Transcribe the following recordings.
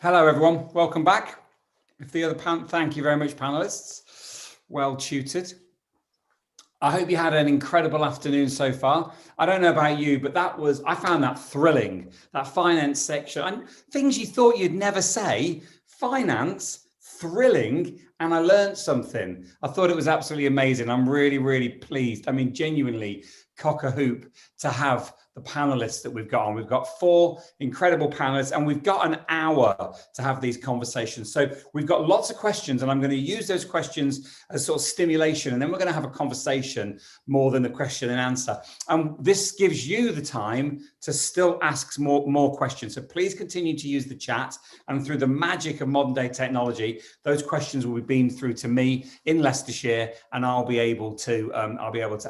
Hello, everyone. Welcome back. Thank you very much, panelists. Well tutored. I hope you had an incredible afternoon so far. I don't know about you, but I found that thrilling, that finance section, and things you thought you'd never say. Finance, thrilling, and I learned something. I thought it was absolutely amazing. I'm really, really pleased. I mean, genuinely cock a hoop to have the panelists that we've got on. We've got 4 incredible panelists, and we've got an hour to have these conversations. So we've got lots of questions, and I'm going to use those questions as sort of stimulation, and then we're going to have a conversation more than the question and answer. And this gives you the time to still ask more questions. So please continue to use the chat, and through the magic of modern day technology, those questions will be beamed through to me in Leicestershire, and I'll be able to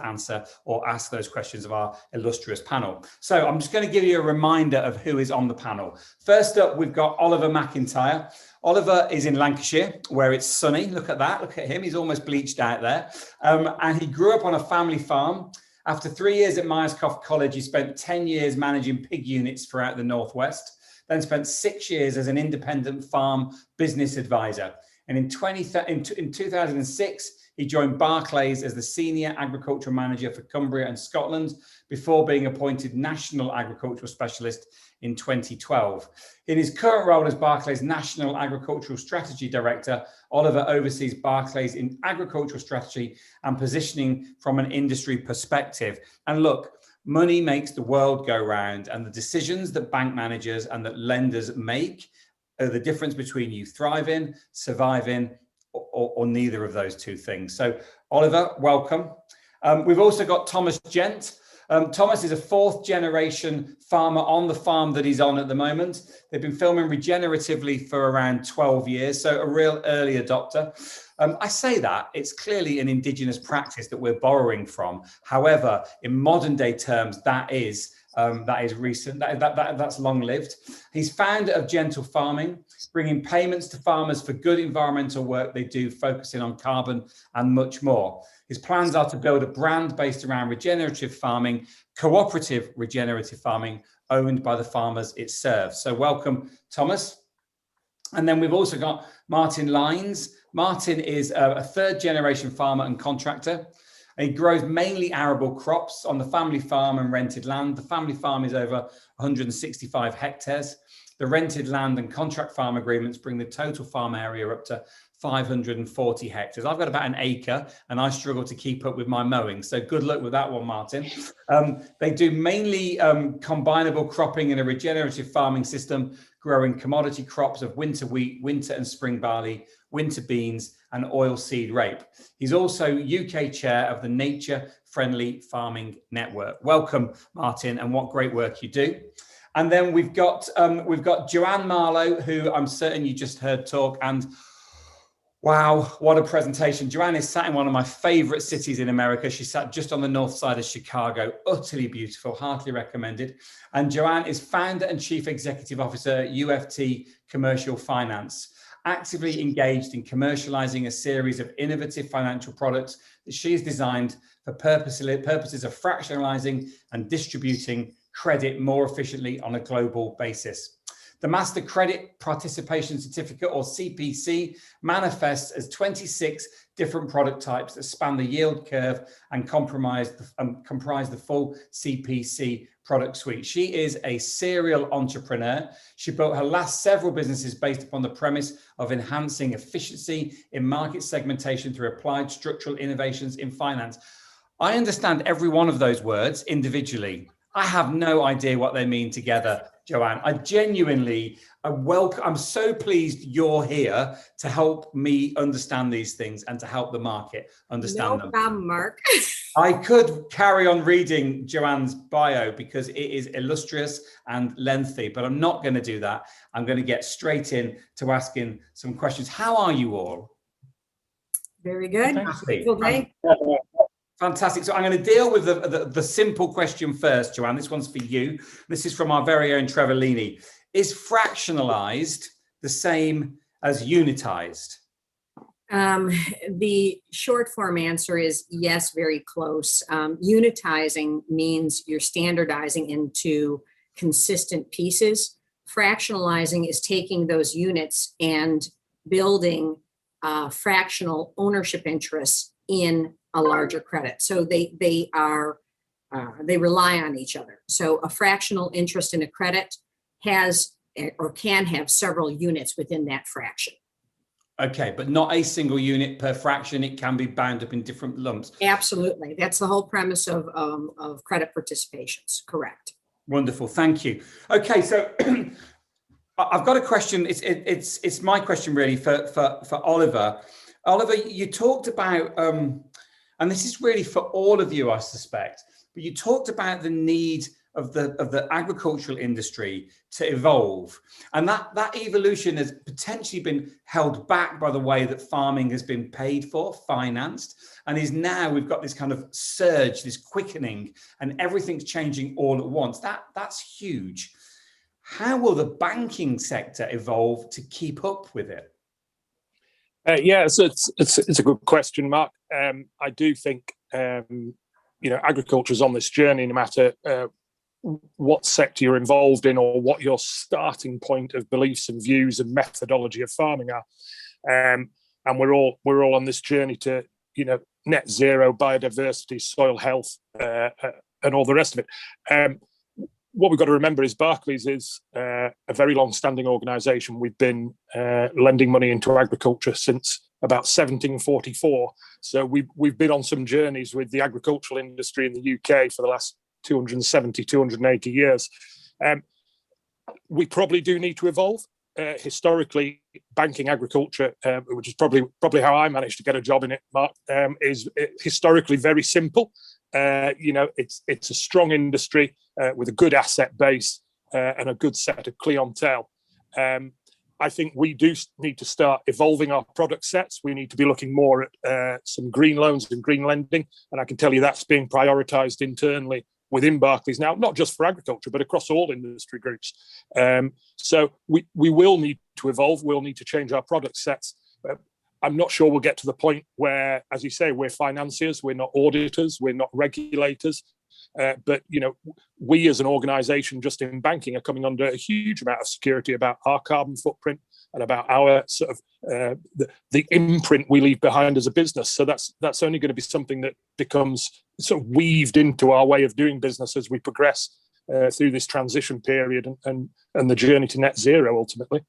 answer or ask those questions of our illustrious panel. So I'm just going to give you a reminder of who is on the panel. First up, we've got Oliver McEntyre. Oliver is in Lancashire, where it's sunny. Look at that. Look at him. He's almost bleached out there. And he grew up on a family farm. After 3 years at Myerscough College, he spent 10 years managing pig units throughout the Northwest, then spent 6 years as an independent farm business advisor. And in 2006, he joined Barclays as the Senior Agricultural Manager for Cumbria and Scotland before being appointed National Agricultural Specialist in 2012. In his current role as Barclays National Agricultural Strategy Director, Oliver oversees Barclays in agricultural strategy and positioning from an industry perspective. And look, money makes the world go round, and the decisions that bank managers and that lenders make are the difference between you thriving, surviving, or neither of those two things. So Oliver, welcome. We've also got Thomas Gent. Thomas is a 4th generation farmer on the farm that he's on at the moment. They've been filming regeneratively for around 12 years, so a real early adopter. I say that, it's clearly an indigenous practice that we're borrowing from. However, in modern day terms, that is recent, that's long lived. He's founder of Gentle Farming, bringing payments to farmers for good environmental work they do, focusing on carbon and much more. His plans are to build a brand based around regenerative farming, cooperative regenerative farming, owned by the farmers it serves. So welcome, Thomas. And then we've also got Martin Lines. Martin is a 3rd generation farmer and contractor. He grows mainly arable crops on the family farm and rented land. The family farm is over 165 hectares. The rented land and contract farm agreements bring the total farm area up to 540 hectares. I've got about an acre and I struggle to keep up with my mowing. So good luck with that one, Martin. They do mainly combinable cropping in a regenerative farming system, growing commodity crops of winter wheat, winter and spring barley, winter beans, and oilseed rape. He's also UK chair of the Nature Friendly Farming Network. Welcome, Martin, and what great work you do. And then we've got Joanne Marlowe, who I'm certain you just heard talk, and wow, what a presentation. Joanne is sat in one of my favorite cities in America. She sat just on the north side of Chicago, utterly beautiful, heartily recommended. And Joanne is founder and chief executive officer at UFT Commercial Finance, actively engaged in commercializing a series of innovative financial products that she has designed for purposes of fractionalizing and distributing credit more efficiently on a global basis. The Master Credit Participation Certificate, or CPC, manifests as 26 different product types that span the yield curve and comprise the full CPC product suite. She is a serial entrepreneur. She built her last several businesses based upon the premise of enhancing efficiency in market segmentation through applied structural innovations in finance. I understand every one of those words individually. I have no idea what they mean together, Joanne. I genuinely I'm so pleased you're here to help me understand these things and to help the market understand them. No problem, Mark. I could carry on reading Joanne's bio because it is illustrious and lengthy, but I'm not going to do that. I'm going to get straight in to asking some questions. How are you all? Very good. Fantastic. So I'm going to deal with the simple question first, Joanne. This one's for you. This is from our very own Trevor Leaney. Is fractionalized the same as unitized? The short form answer is yes, very close. Unitizing means you're standardizing into consistent pieces, fractionalizing is taking those units and building fractional ownership interests in a larger credit. So they rely on each other. So a fractional interest in a credit has or can have several units within that fraction. Okay, but not a single unit per fraction. It can be bound up in different lumps. Absolutely. That's the whole premise of credit participations. Correct. Wonderful. Thank you. Okay, so I've got a question. It's my question really for Oliver. Oliver, you talked about, and this is really for all of you, I suspect, but you talked about the need of the agricultural industry to evolve, and that evolution has potentially been held back by the way that farming has been paid for, financed, and is now we've got this kind of surge, this quickening, and everything's changing all at once. That's huge. How will the banking sector evolve to keep up with it? Yeah, so it's a good question, Mark. I do think agriculture is on this journey, no matter what sector you're involved in or what your starting point of beliefs and views and methodology of farming are. And we're all on this journey to net zero, biodiversity, soil health, and all the rest of it. What we've got to remember is Barclays is a very long-standing organisation. We've been lending money into agriculture since about 1744. So we've been on some journeys with the agricultural industry in the UK for the last 270, 280 years. We probably do need to evolve. Historically, banking agriculture, which is probably how I managed to get a job in it, Mark, is historically very simple. It's a strong industry with a good asset base and a good set of clientele. I think we do need to start evolving our product sets. We need to be looking more at some green loans and green lending, and I can tell you that's being prioritised internally within Barclays now, not just for agriculture, but across all industry groups. So we will need to evolve. We'll need to change our product sets. I'm not sure we'll get to the point where, as you say, we're financiers, we're not auditors, we're not regulators. But we as an organisation, just in banking, are coming under a huge amount of security about our carbon footprint and about our sort of the imprint we leave behind as a business. So that's only going to be something that becomes sort of weaved into our way of doing business as we progress through this transition period and the journey to net zero ultimately.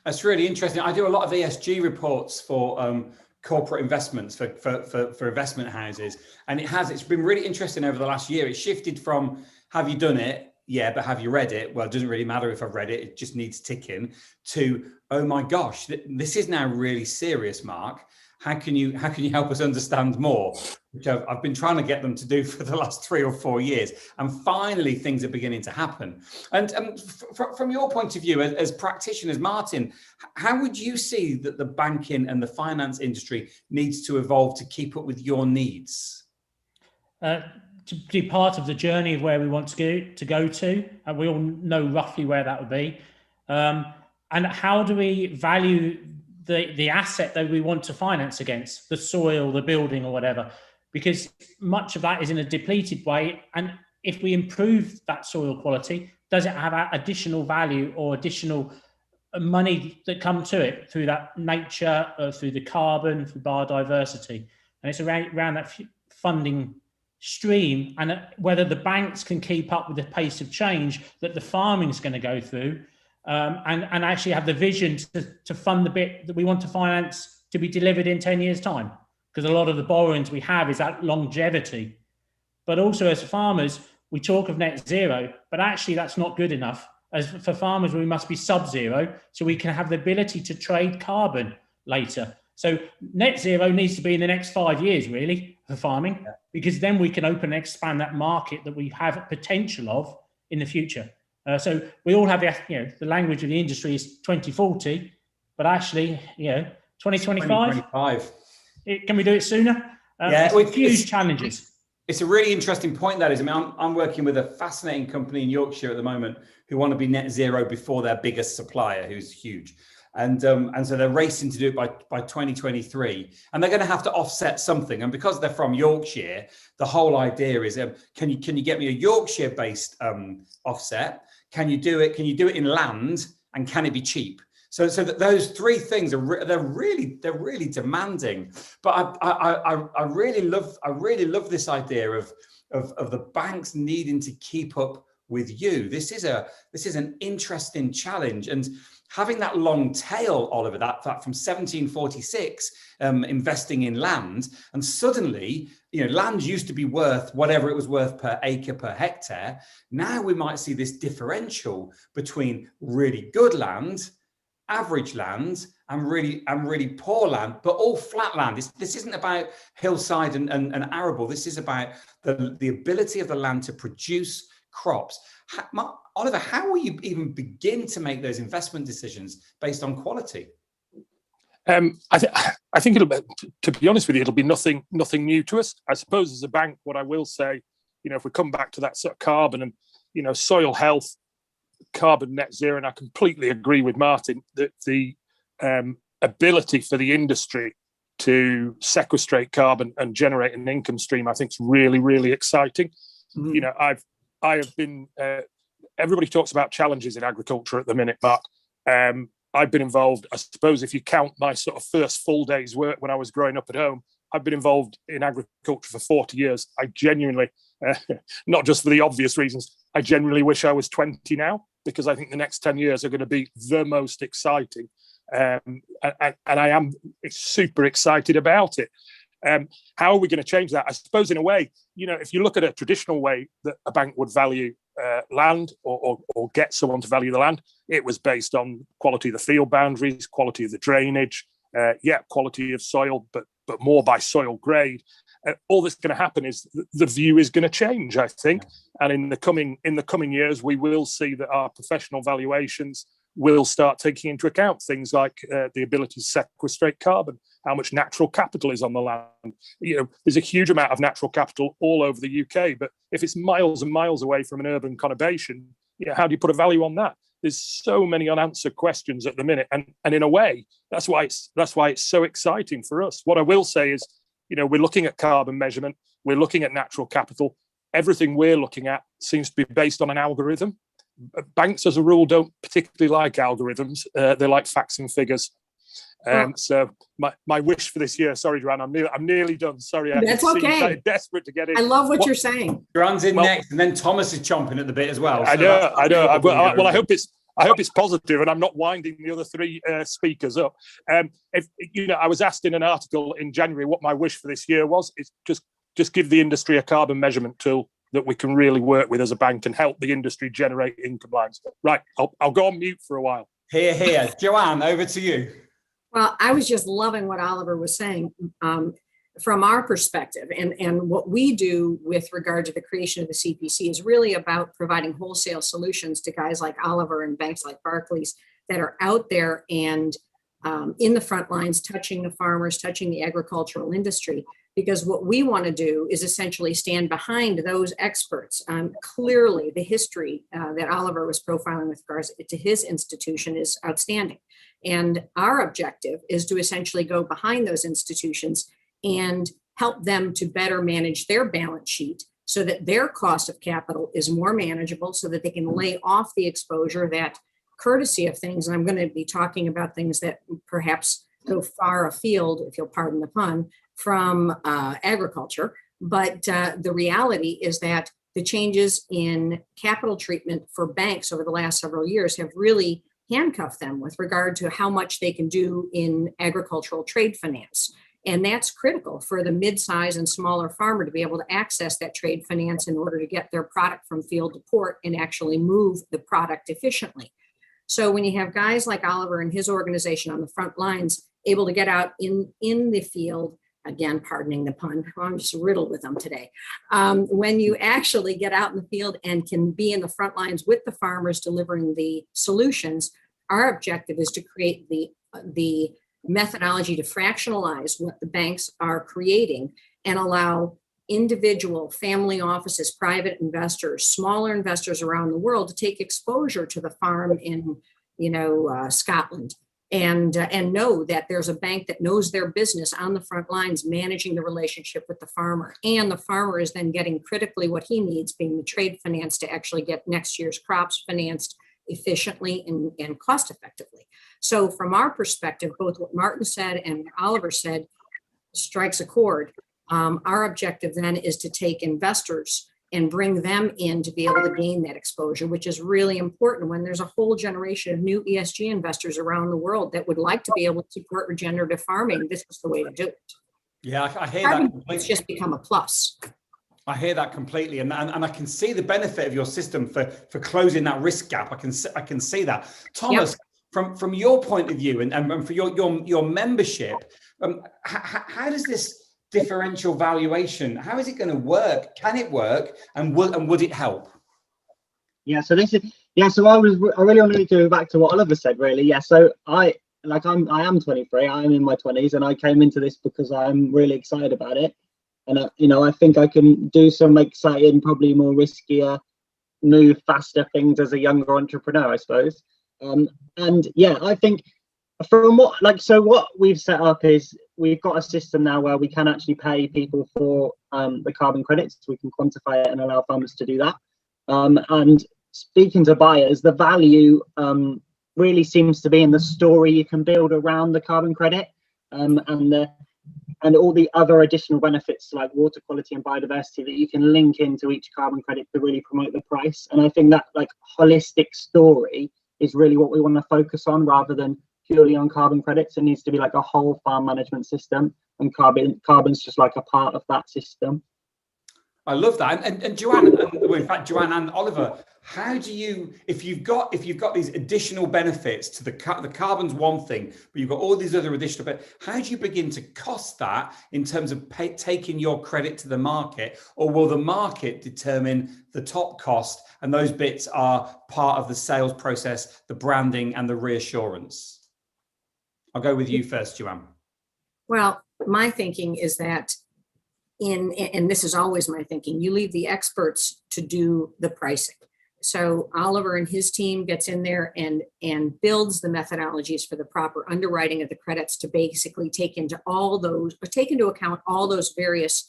That's really interesting. I do a lot of ESG reports for corporate investments for investment houses, and it's been really interesting over the last year. It shifted from have you done it? Yeah, but have you read it? Well, it doesn't really matter if I've read it. It just needs ticking. To oh my gosh, this is now really serious, Mark. How can you help us understand more? Which I've been trying to get them to do for the last 3 or 4 years, and finally things are beginning to happen. And from your point of view as practitioners, Martin, how would you see that the banking and the finance industry needs to evolve to keep up with your needs? To be part of the journey of where we want to go to, and we all know roughly where that would be. And how do we value the asset that we want to finance against, the soil, the building or whatever, because much of that is in a depleted way. And if we improve that soil quality, does it have additional value or additional money that come to it through that nature, through the carbon, through biodiversity? And it's around that funding stream, and whether the banks can keep up with the pace of change that the farming is going to go through, and actually have the vision to fund the bit that we want to finance to be delivered in 10 years' time. Because a lot of the borrowings we have is that longevity. But also as farmers, we talk of net zero, but actually that's not good enough. As for farmers, we must be sub-zero so we can have the ability to trade carbon later. So net zero needs to be in the next 5 years, really, for farming, because then we can open and expand that market that we have potential of in the future. So we all have the language of the industry is 2040, but actually, 2025. Can we do it sooner? Yeah, it's huge challenges. It's a really interesting point. That is, I mean, I'm working with a fascinating company in Yorkshire at the moment who want to be net zero before their biggest supplier, who's huge. And so they're racing to do it by 2023, and they're going to have to offset something. And because they're from Yorkshire, the whole idea is, can you get me a Yorkshire-based offset? Can you do it? Can you do it in land? And can it be cheap? So that those three things they're really demanding. But I really love this idea of the banks needing to keep up with you. This is an interesting challenge, and having that long tail, Oliver, that from 1746, investing in land, and suddenly, land used to be worth whatever it was worth per acre, per hectare. Now we might see this differential between really good land, average land, and really poor land, but all flat land. This isn't about hillside and arable. This is about the ability of the land to produce crops. Oliver, how will you even begin to make those investment decisions based on quality? I think it'll be, to be honest with you, it'll be nothing new to us. I suppose as a bank, what I will say, if we come back to that sort of carbon and, soil health, carbon net zero, and I completely agree with Martin that the ability for the industry to sequestrate carbon and generate an income stream, I think is really, really exciting. Mm-hmm. I have been, everybody talks about challenges in agriculture at the minute, Mark. I've been involved, I suppose if you count my sort of first full day's work when I was growing up at home, I've been involved in agriculture for 40 years. I genuinely, not just for the obvious reasons, I genuinely wish I was 20 now, because I think the next 10 years are going to be the most exciting. And I am super excited about it. How are we going to change that? I suppose in a way, if you look at a traditional way that a bank would value land or get someone to value the land, it was based on quality of the field boundaries, quality of the drainage, quality of soil, but more by soil grade. All that's going to happen is the view is going to change, I think. And in the coming years, we will see that our professional valuations will start taking into account things like the ability to sequestrate carbon, how much natural capital is on the land. There's a huge amount of natural capital all over the UK, but if it's miles and miles away from an urban conurbation, how do you put a value on that? There's so many unanswered questions at the minute, and in a way, that's why it's so exciting for us. What I will say is, we're looking at carbon measurement, we're looking at natural capital. Everything we're looking at seems to be based on an algorithm. Banks, as a rule, don't particularly like algorithms. They like facts and figures. So my wish for this year, sorry, Joanne, I'm nearly done. Sorry, that's okay. I'm desperate to get in. I love what you're saying. Joanne's in next, and then Thomas is chomping at the bit as well. So I know. Well, I hope it's positive, and I'm not winding the other three speakers up. If I was asked in an article in January what my wish for this year was. It's just give the industry a carbon measurement tool that we can really work with as a bank and help the industry generate income lines. Right, I'll go on mute for a while. Here. Joanne, over to you. Well, I was just loving what Oliver was saying from our perspective. And what we do with regard to the creation of the CPC is really about providing wholesale solutions to guys like Oliver and banks like Barclays that are out there and in the front lines, touching the farmers, touching the agricultural industry. Because what we want to do is essentially stand behind those experts. Clearly, the history that Oliver was profiling with regards to his institution is outstanding. And our objective is to essentially go behind those institutions and help them to better manage their balance sheet so that their cost of capital is more manageable, so that they can lay off the exposure that, courtesy of things, and I'm going to be talking about things that perhaps go far afield, if you'll pardon the pun, from agriculture. But the reality is that the changes in capital treatment for banks over the last several years have really handcuffed them with regard to how much they can do in agricultural trade finance. And that's critical for the mid-size and smaller farmer to be able to access that trade finance in order to get their product from field to port and actually move the product efficiently. So when you have guys like Oliver and his organization on the front lines able to get out in the field, again, pardoning the pun, I'm just riddled with them today. When you actually get out in the field and can be in the front lines with the farmers delivering the solutions, our objective is to create the methodology to fractionalize what the banks are creating and allow individual family offices, private investors, smaller investors around the world to take exposure to the farm in, Scotland, and know that there's a bank that knows their business on the front lines, managing the relationship with the farmer. And the farmer is then getting critically what he needs, being the trade finance to actually get next year's crops financed efficiently and cost effectively. So from our perspective, both what Martin said and what Oliver said strikes a chord. Our objective then is to take investors and bring them in to be able to gain that exposure, which is really important when there's a whole generation of new ESG investors around the world that would like to be able to support regenerative farming. This is the way to do it. Yeah, I hear that completely. It's just become a plus. I hear that completely, and I can see the benefit of your system for closing that risk gap. I can see that, Thomas. Yep. From your point of view, and for your membership, how does this differential valuation, how is it going to work? Can it work, and would it help? Yeah, so this is so I really wanted to go back to what Oliver said, really. Yeah, so I am 23, I'm in my 20s, and I came into this because I'm really excited about it. And I think I can do some exciting, probably more riskier, new, faster things as a younger entrepreneur, I suppose. And yeah, I think from what we've set up is we've got a system now where we can actually pay people for the carbon credits. We can quantify it and allow farmers to do that. And speaking to buyers, the value really seems to be in the story you can build around the carbon credit, and all the other additional benefits like water quality and biodiversity that you can link into each carbon credit to really promote the price. And I think that holistic story is really what we want to focus on, rather than purely on carbon credits. It needs to be like a whole farm management system, and carbon's just like a part of that system. I love that. And Joanne, in fact, Joanne and Oliver, how do you, if you've got these additional benefits to the carbon's one thing, but you've got all these other additional benefits, how do you begin to cost that in terms of taking your credit to the market, or will the market determine the top cost and those bits are part of the sales process, the branding and the reassurance? I'll go with you first, Joanne. Well, my thinking is that and this is always my thinking, you leave the experts to do the pricing. So Oliver and his team gets in there and builds the methodologies for the proper underwriting of the credits to basically take into account all those various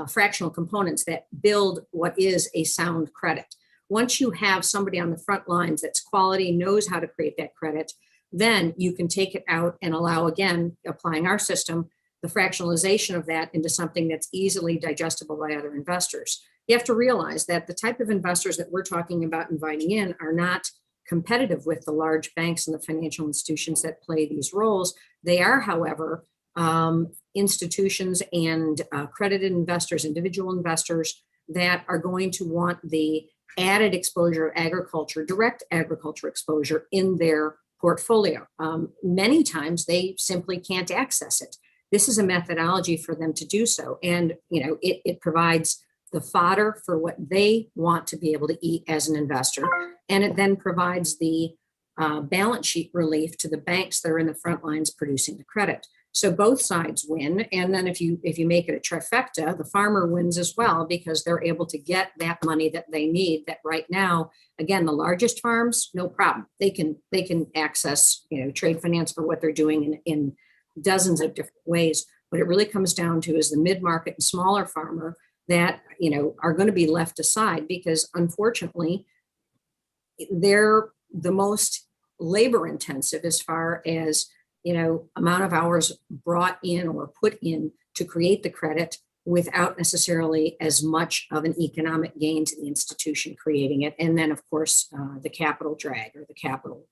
fractional components that build what is a sound credit. Once you have somebody on the front lines that's quality, knows how to create that credit, then you can take it out and allow, again, applying our system, the fractionalization of that into something that's easily digestible by other investors. You have to realize that the type of investors that we're talking about inviting in are not competitive with the large banks and the financial institutions that play these roles. They are, however, institutions and accredited investors, individual investors that are going to want the added exposure of agriculture, direct agriculture exposure in their portfolio. Many times they simply can't access it. This is a methodology for them to do so. And, it provides the fodder for what they want to be able to eat as an investor. And it then provides the balance sheet relief to the banks that are in the front lines producing the credit. So both sides win. And then if you make it a trifecta, the farmer wins as well, because they're able to get that money that they need. That right now, again, the largest farms, no problem. They can access, trade finance for what they're doing in dozens of different ways. What it really comes down to is the mid-market and smaller farmer that, are going to be left aside, because unfortunately, they're the most labor intensive as far as, amount of hours brought in or put in to create the credit, without necessarily as much of an economic gain to the institution creating it. And then, of course, the capital drag or the capital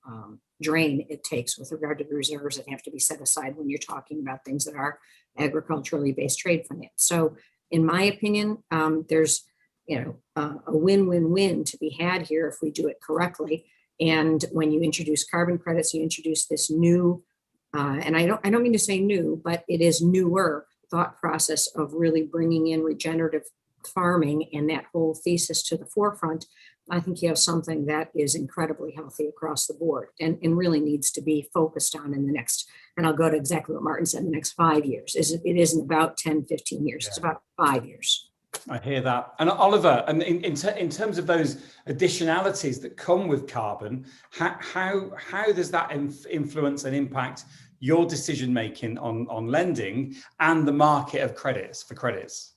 drain it takes with regard to the reserves that have to be set aside when you're talking about things that are agriculturally based trade finance. So in my opinion, there's a win-win-win to be had here if we do it correctly. And when you introduce carbon credits, you introduce this new, and I don't mean to say new, but it is newer thought process of really bringing in regenerative farming and that whole thesis to the forefront. I think you have something that is incredibly healthy across the board and really needs to be focused on in the next, and I'll go to exactly what Martin said, in the next 5 years. It isn't about 10, 15 years. Yeah. It's about 5 years. I hear that. And Oliver, and in terms of those additionalities that come with carbon, how does that influence and impact your decision making on lending and the market of credits?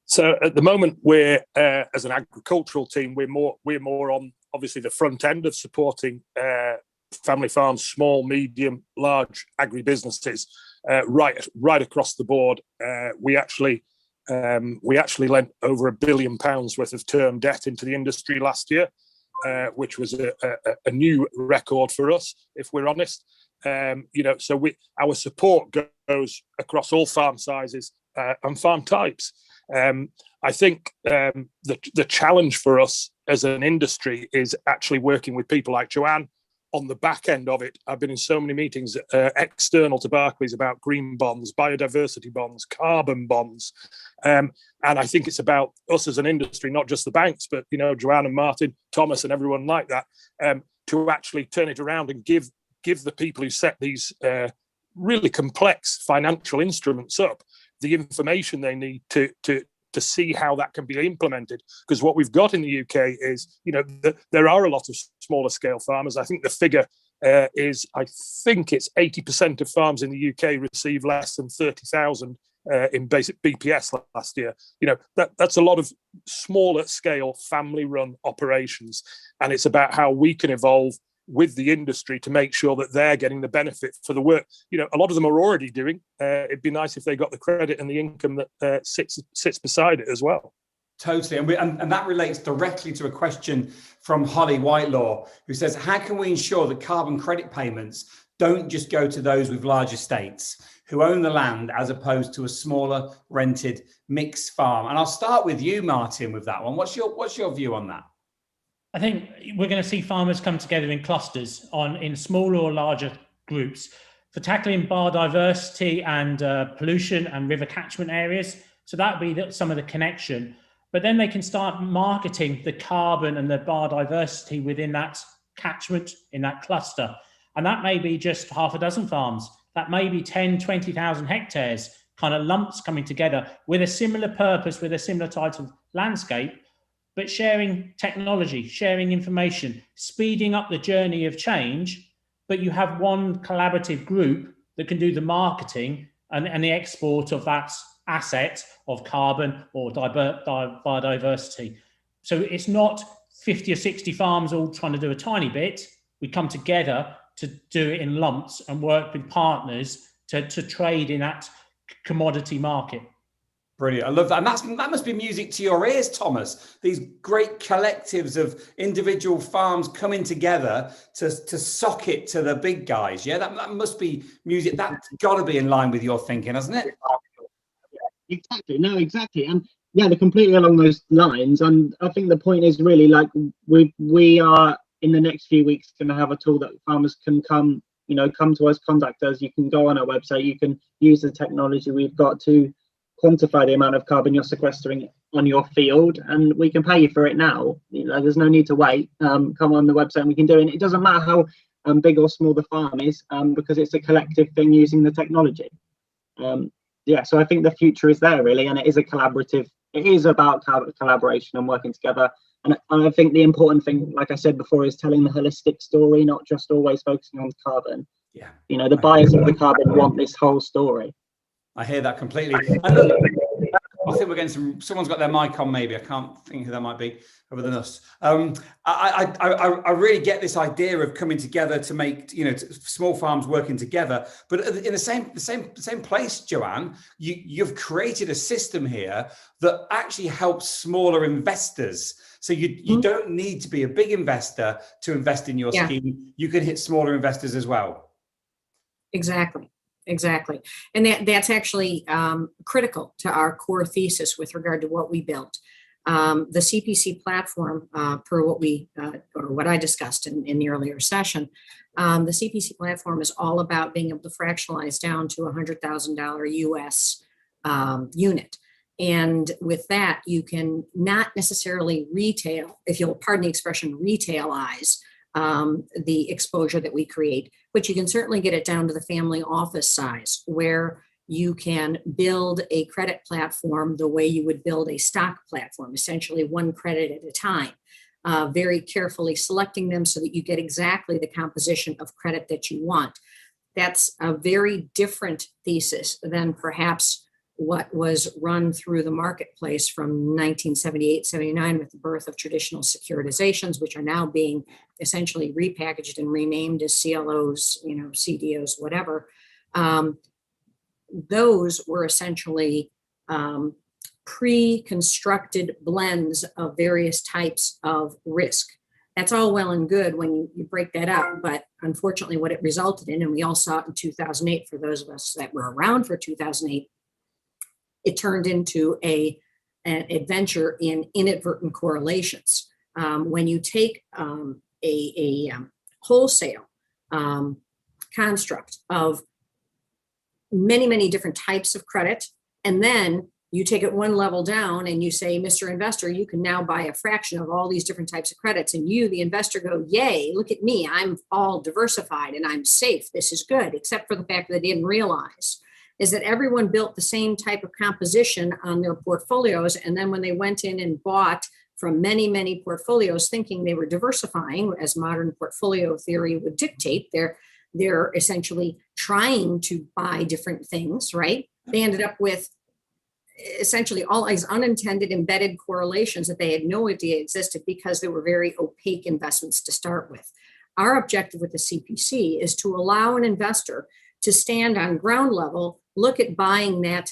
So at the moment, we're as an agricultural team, we're more on obviously the front end of supporting family farms, small, medium, large agri businesses, right across the board. We actually lent over £1 billion worth of term debt into the industry last year, which was a new record for us, if we're honest. So our support goes across all farm sizes and farm types. I think the challenge for us as an industry is actually working with people like Joanne on the back end of it. I've been in so many meetings external to Barclays about green bonds, biodiversity bonds, carbon bonds. And I think it's about us as an industry, not just the banks, but, Joanne and Martin, Thomas and everyone like that, to actually turn it around and give the people who set these really complex financial instruments up the information they need to see how that can be implemented. Because what we've got in the UK is, there are a lot of smaller scale farmers. I think the figure is, I think it's 80% of farms in the UK receive less than 30,000 in basic BPS last year. That's a lot of smaller scale family run operations. And it's about how we can evolve with the industry to make sure that they're getting the benefit for the work. A lot of them are already doing. It'd be nice if they got the credit and the income that sits beside it as well. Totally. And that relates directly to a question from Holly Whitelaw, who says, how can we ensure that carbon credit payments don't just go to those with large estates who own the land as opposed to a smaller rented mixed farm? And I'll start with you, Martin, with that one. What's your view on that? I think we're going to see farmers come together in clusters in smaller or larger groups for tackling biodiversity and pollution and river catchment areas. So that would be some of the connection. But then they can start marketing the carbon and the biodiversity within that catchment, in that cluster. And that may be just half a dozen farms. That may be 10, 20,000 hectares, kind of lumps coming together with a similar purpose, with a similar type of landscape, but sharing technology, sharing information, speeding up the journey of change. But you have one collaborative group that can do the marketing and the export of that asset of carbon or biodiversity. So it's not 50 or 60 farms all trying to do a tiny bit. We come together to do it in lumps and work with partners to trade in that commodity market. Brilliant. I love that. And that must be music to your ears, Thomas. These great collectives of individual farms coming together to sock it to the big guys. Yeah, that must be music. That's got to be in line with your thinking, hasn't it? Exactly. No, exactly. And yeah, they're completely along those lines. And I think the point is really like we are in the next few weeks going to have a tool that farmers can come to us, contact us. You can go on our website. You can use the technology we've got to quantify the amount of carbon you're sequestering on your field, and we can pay you for it now. There's no need to wait. Come on the website and we can do it. It doesn't matter how big or small the farm is, because it's a collective thing using the technology. So I think the future is there really, and it is a collaborative. It is about collaboration and working together. And I think the important thing, like I said before, is telling the holistic story, not just always focusing on carbon. Yeah. The buyers of the carbon want this whole story. I hear that completely. I think we're getting someone's got their mic on, maybe. I can't think who that might be other than us. I really get this idea of coming together to make, small farms working together. But in the same place, Joanne, you've created a system here that actually helps smaller investors. So you don't need to be a big investor to invest in your scheme. You can hit smaller investors as well. Exactly. And that's actually critical to our core thesis with regard to what we built. The CPC platform, per what I discussed in the earlier session, the CPC platform is all about being able to fractionalize down to $100,000 US unit. And with that, you can not necessarily retail, if you'll pardon the expression, retailize the exposure that we create, but you can certainly get it down to the family office size where You can build a credit platform the way you would build a stock platform, essentially one credit at a time, very carefully selecting them so that you get exactly the composition of credit that you want. That's a very different thesis than perhaps what was run through the marketplace from 1978, 79 with the birth of traditional securitizations, which are now being essentially repackaged and renamed as CLOs, CDOs, whatever. Those were essentially pre-constructed blends of various types of risk. That's all well and good when you break that up, but unfortunately what it resulted in, and we all saw it in 2008 for those of us that were around for 2008, it turned into an adventure in inadvertent correlations. When you take a wholesale construct of many, many different types of credit, and then you take it one level down and you say, Mr. Investor, you can now buy a fraction of all these different types of credits. And you, the investor, go, yay, look at me. I'm all diversified and I'm safe. This is good, except for the fact that they didn't realize is that everyone built the same type of composition on their portfolios. And then when they went in and bought from many, many portfolios, thinking they were diversifying, as modern portfolio theory would dictate, they're essentially trying to buy different things, right? They ended up with essentially all these unintended embedded correlations that they had no idea existed because they were very opaque investments to start with. Our objective with the CPC is to allow an investor to stand on ground level, look at buying that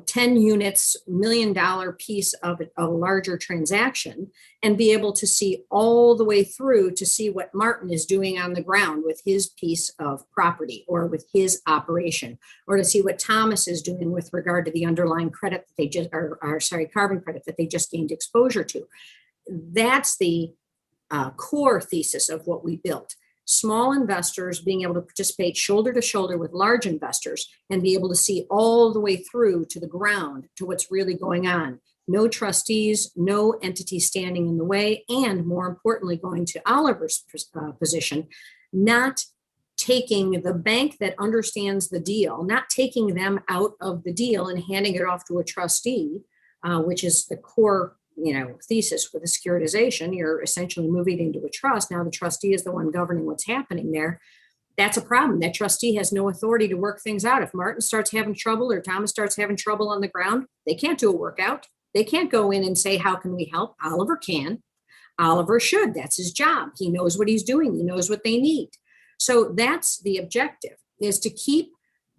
10 units, $1 million piece of a larger transaction, and be able to see all the way through to see what Martin is doing on the ground with his piece of property or with his operation, or to see what Thomas is doing with regard to the underlying credit that they just, carbon credit that they just gained exposure to. That's the core thesis of what we built. Small investors being able to participate shoulder to shoulder with large investors and be able to see all the way through to the ground to what's really going on. No trustees, no entity standing in the way, and more importantly, going to Oliver's position, not taking the bank that understands the deal, not taking them out of the deal and handing it off to a trustee, which is the core thesis with a securitization. You're essentially moving into a trust. Now the trustee is the one governing what's happening there. That's a problem. That trustee has no authority to work things out. If Martin starts having trouble or Thomas starts having trouble on the ground, they can't do a workout. They can't go in and say, how can we help? Oliver can. Oliver should. That's his job. He knows what he's doing. He knows what they need. So that's the objective, is to keep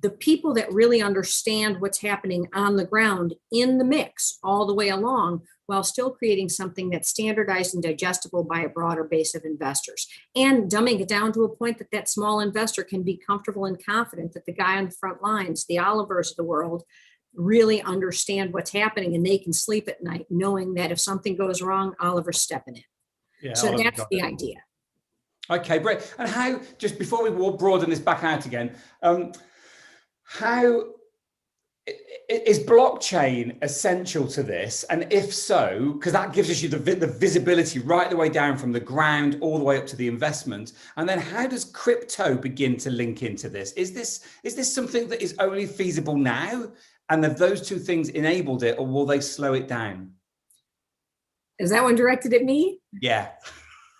the people that really understand what's happening on the ground in the mix all the way along, while still creating something that's standardized and digestible by a broader base of investors, and dumbing it down to a point that that small investor can be comfortable and confident that the guy on the front lines, the Olivers of the world, really understand what's happening, and they can sleep at night knowing that if something goes wrong, Oliver's stepping in. Yeah, so that's the idea. Okay, great. And how, just before we broaden this back out again, how is blockchain essential to this? And if so, because that gives us the visibility right the way down from the ground all the way up to the investment. And then how does crypto begin to link into this? Is this something that is only feasible now? And have those two things enabled it, or will they slow it down? Is that one directed at me? Yeah.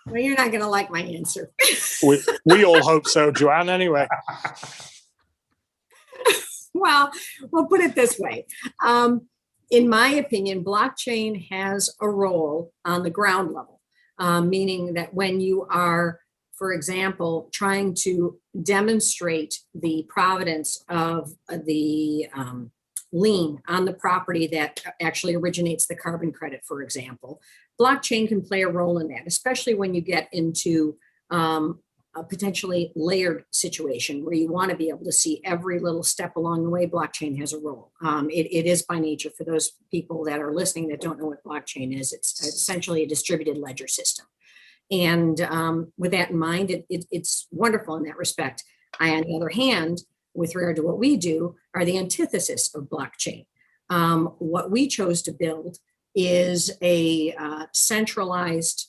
Well, you're not going to like my answer. we all hope so, Joanne, anyway. Well, we'll put it this way. In my opinion, blockchain has a role on the ground level, meaning that when you are, for example, trying to demonstrate the provenance of the lien on the property that actually originates the carbon credit, for example, blockchain can play a role in that, especially when you get into a potentially layered situation where you want to be able to see every little step along the way. Blockchain has a role. It is by nature, for those people that are listening that don't know what blockchain is, it's essentially a distributed ledger system. And with that in mind, it's wonderful in that respect. On the other hand, with regard to what we do, are the antithesis of blockchain. What we chose to build is a centralized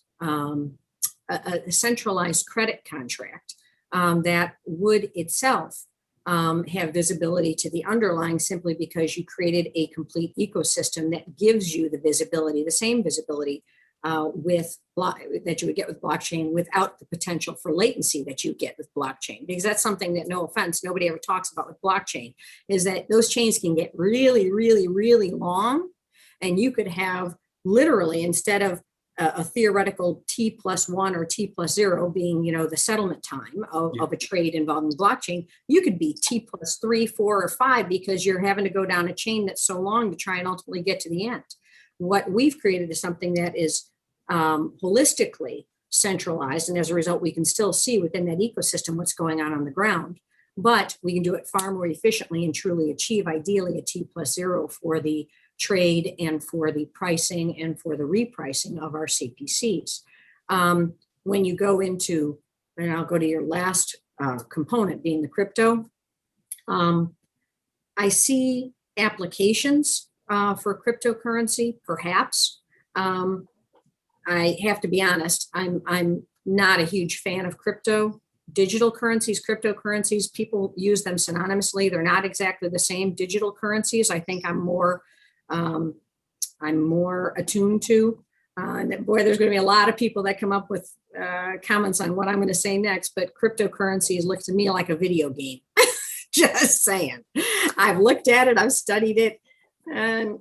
credit contract that would itself have visibility to the underlying simply because you created a complete ecosystem that gives you the visibility, the same visibility that you would get with blockchain without the potential for latency that you get with blockchain. Because that's something that, no offense, nobody ever talks about with blockchain, is that those chains can get really, really, really long. And you could have literally, instead of a theoretical T+1 or T+0 being, the settlement time of a trade involving blockchain, you could be T+3, 4, or 5 because you're having to go down a chain that's so long to try and ultimately get to the end. What we've created is something that is holistically centralized, and as a result, we can still see within that ecosystem what's going on the ground, but we can do it far more efficiently and truly achieve ideally a T+0 for the trade and for the pricing and for the repricing of our CPCs. When you go into, and I'll go to your last component being the crypto, I see applications for cryptocurrency, perhaps. I have to be honest, I'm not a huge fan of digital currencies, cryptocurrencies. People use them synonymously. They're not exactly the same. Digital currencies, I think I'm more attuned to. And boy, there's going to be a lot of people that come up with comments on what I'm going to say next, but cryptocurrencies look to me like a video game. Just saying. I've looked at it, I've studied it, and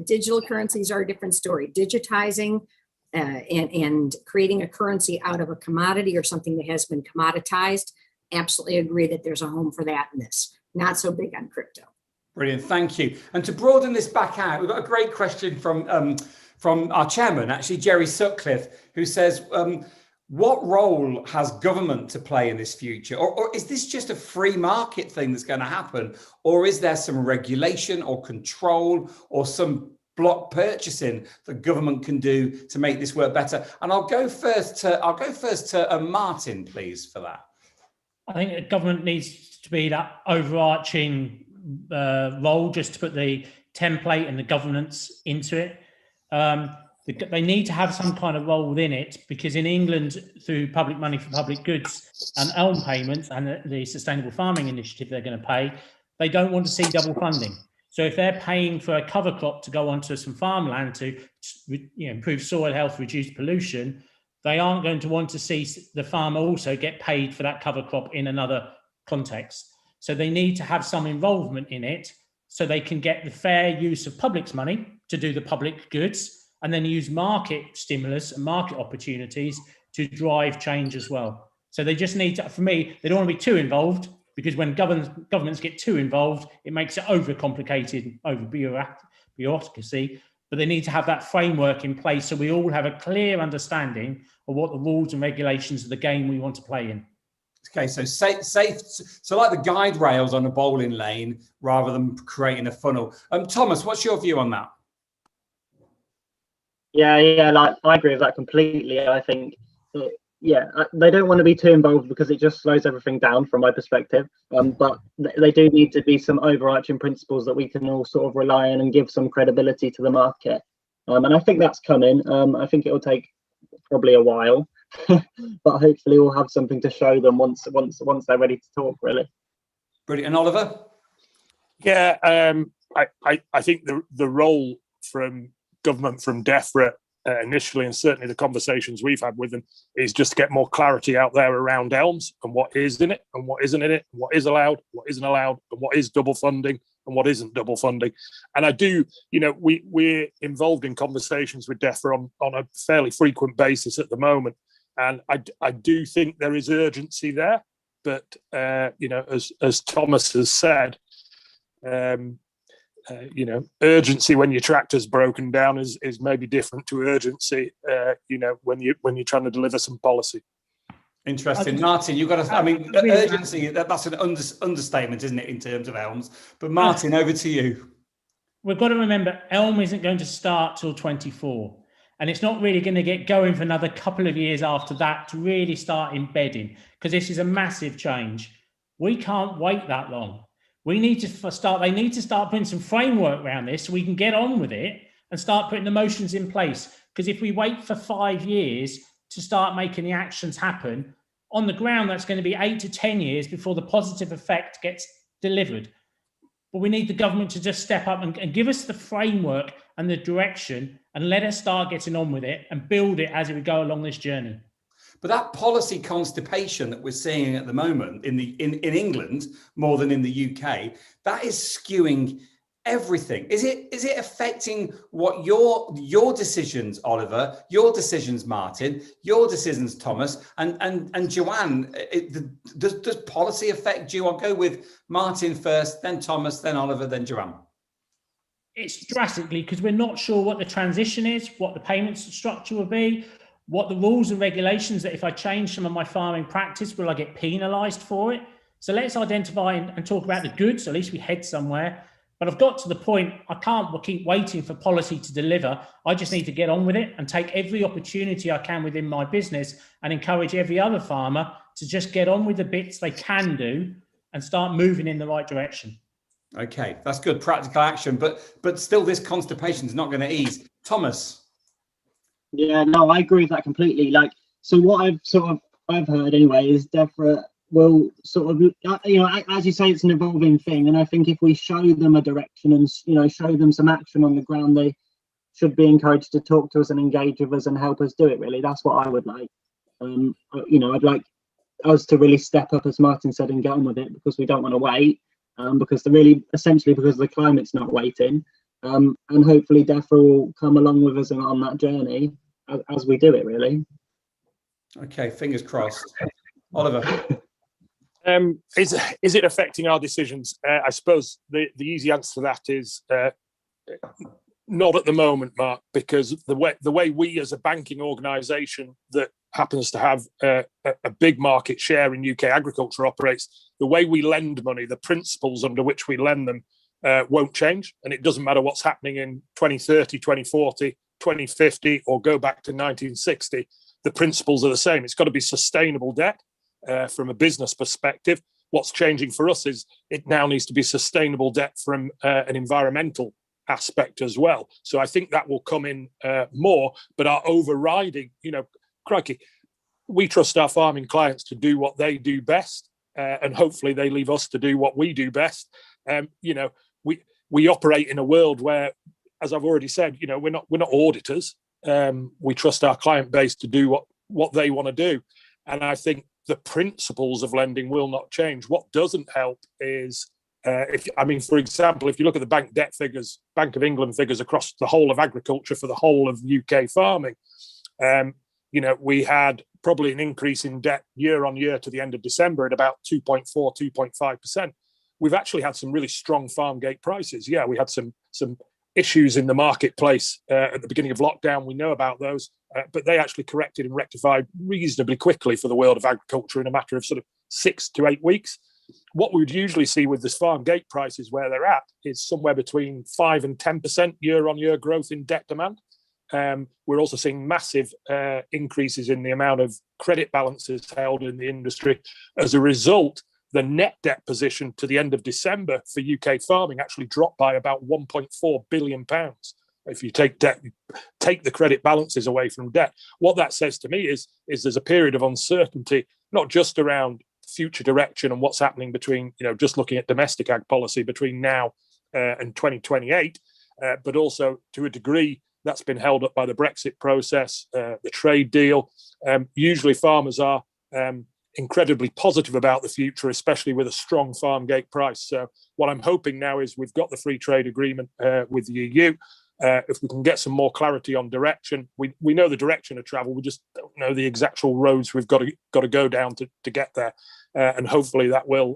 digital currencies are a different story. Digitizing and creating a currency out of a commodity or something that has been commoditized, absolutely agree that there's a home for that in this. Not so big on crypto. Brilliant, thank you. And to broaden this back out, we've got a great question from our chairman, actually, Jerry Sutcliffe, who says, what role has government to play in this future? Or is this just a free market thing that's going to happen? Or is there some regulation or control or some block purchasing that government can do to make this work better? And I'll go first to Martin, please, for that. I think the government needs to be that overarching role, just to put the template and the governance into it. They need to have some kind of role within it, because in England, through public money for public goods and ELM payments and the Sustainable Farming Initiative they're going to pay, they don't want to see double funding. So if they're paying for a cover crop to go onto some farmland to improve soil health, reduce pollution, they aren't going to want to see the farmer also get paid for that cover crop in another context. So they need to have some involvement in it so they can get the fair use of public's money to do the public goods, and then use market stimulus and market opportunities to drive change as well. So they just need to, for me, they don't want to be too involved, because when governments get too involved, it makes it overcomplicated, over bureaucracy. But they need to have that framework in place so we all have a clear understanding of what the rules and regulations of the game we want to play in. Okay, so safe, so like the guide rails on a bowling lane rather than creating a funnel. Thomas, what's your view on that? Yeah, like I agree with that completely. I think, they don't want to be too involved because it just slows everything down from my perspective. But they do need to be some overarching principles that we can all sort of rely on and give some credibility to the market. And I think that's coming. I think it will take probably a while, but hopefully we'll have something to show them once they're ready to talk, really. Brilliant. And Oliver? Yeah, I think the role from government, from DEFRA initially, and certainly the conversations we've had with them, is just to get more clarity out there around ELMS and what is in it and what isn't in it, and what is allowed, what isn't allowed, and what is double funding and what isn't double funding. And I do, we're involved in conversations with DEFRA on a fairly frequent basis at the moment. And I do think there is urgency there, but as Thomas has said, urgency when your tractor's broken down is maybe different to urgency, when you're trying to deliver some policy. Interesting. Martin, you've got to, urgency, that's an understatement, isn't it, in terms of ELMS? But Martin, over to you. We've got to remember, ELM isn't going to start till 24. And it's not really going to get going for another couple of years after that to really start embedding, because this is a massive change. We can't wait that long. We need to start, they need to start putting some framework around this so we can get on with it and start putting the motions in place. Because if we wait for 5 years to start making the actions happen, on the ground, that's going to be 8 to 10 years before the positive effect gets delivered. But we need the government to just step up and give us the framework and the direction and let us start getting on with it and build it as we go along this journey. But that policy constipation that we're seeing at the moment in England more than in the UK, that is skewing everything. Is it affecting what your decisions, Oliver, your decisions, Martin, your decisions, Thomas, and Joanne? Does policy affect you? I'll go with Martin first, then Thomas, then Oliver, then Joanne. It's drastically, because we're not sure what the transition is, what the payments structure will be, what the rules and regulations that if I change some of my farming practice, will I get penalised for it? So let's identify and talk about the good, so at least we head somewhere. But I've got to the point, I can't keep waiting for policy to deliver. I just need to get on with it and take every opportunity I can within my business and encourage every other farmer to just get on with the bits they can do and start moving in the right direction. Okay, that's good practical action, but still this constipation is not going to ease. Thomas. Yeah, no, I agree with that completely. Like, so what I've heard anyway is DEFRA will sort of, as you say, it's an evolving thing, and I think if we show them a direction and show them some action on the ground, they should be encouraged to talk to us and engage with us and help us do it. Really, that's what I would like. I'd like us to really step up, as Martin said, and get on with it, because we don't want to wait, because the climate's not waiting, and hopefully DEFRA will come along with us on that journey as we do it. Really. Okay, fingers crossed. Oliver. Is it affecting our decisions? I suppose the easy answer to that is not at the moment, Mark, because the way we as a banking organisation that happens to have a big market share in UK agriculture operates, the way we lend money, the principles under which we lend them won't change. And it doesn't matter what's happening in 2030, 2040, 2050, or go back to 1960. The principles are the same. It's got to be sustainable debt. From a business perspective, what's changing for us is it now needs to be sustainable debt from an environmental aspect as well. So I think that will come in more, but our overriding, crikey, we trust our farming clients to do what they do best, and hopefully they leave us to do what we do best. We operate in a world where, as I've already said, we're not auditors. We trust our client base to do what they want to do, and I think the principles of lending will not change. What doesn't help is, for example, if you look at the bank debt figures, Bank of England figures across the whole of agriculture for the whole of UK farming, we had probably an increase in debt year on year to the end of December at about 2.4, 2.5%. We've actually had some really strong farm gate prices. Yeah, we had some issues in the marketplace at the beginning of lockdown. We know about those, but they actually corrected and rectified reasonably quickly for the world of agriculture in a matter of sort of 6 to 8 weeks. What we would usually see with this farm gate prices where they're at is somewhere between 5 and 10% year-on-year growth in debt demand. We're also seeing massive increases in the amount of credit balances held in the industry. As a result, the net debt position to the end of December for UK farming actually dropped by about £1.4 billion. If you take the credit balances away from debt, what that says to me is there's a period of uncertainty, not just around future direction and what's happening between, just looking at domestic ag policy between now and 2028, but also to a degree that's been held up by the Brexit process, the trade deal. Usually farmers are incredibly positive about the future, especially with a strong farm gate price. So what I'm hoping now is we've got the free trade agreement with the EU. If we can get some more clarity on direction, we know the direction of travel, we just don't know the actual roads we've got to go down to get there. And hopefully that will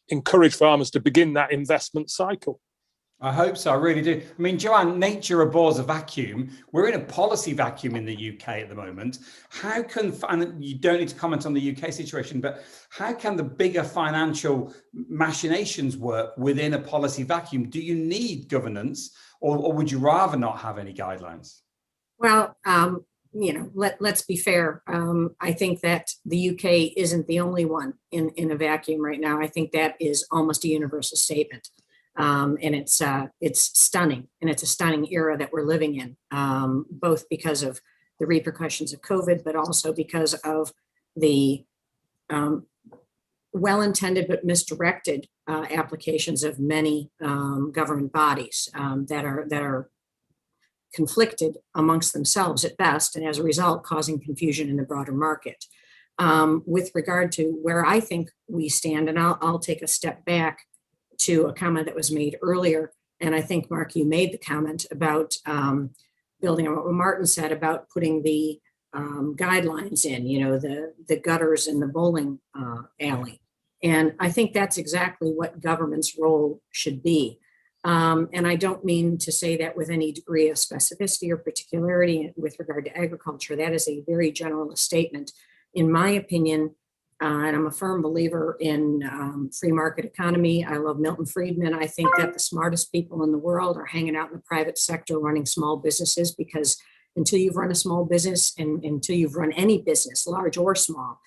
encourage farmers to begin that investment cycle. I hope so. I really do. I mean, Joanne, nature abhors a vacuum. We're in a policy vacuum in the UK at the moment. How can, and you don't need to comment on the UK situation, but how can the bigger financial machinations work within a policy vacuum? Do you need governance, or would you rather not have any guidelines? Well, let's be fair. I think that the UK isn't the only one in a vacuum right now. I think that is almost a universal statement. And it's stunning, and it's a stunning era that we're living in, both because of the repercussions of COVID, but also because of the well-intended but misdirected applications of many government bodies that are conflicted amongst themselves at best, and as a result causing confusion in the broader market. With regard to where I think we stand, and I'll take a step back to a comment that was made earlier, and I think, Mark, you made the comment about building on what Martin said about putting the guidelines in, the gutters in the bowling alley. And I think that's exactly what government's role should be. And I don't mean to say that with any degree of specificity or particularity with regard to agriculture. That is a very generalist statement. In my opinion, and I'm a firm believer in free market economy. I love Milton Friedman. I think that the smartest people in the world are hanging out in the private sector running small businesses, because until you've run a small business and until you've run any business, large or small,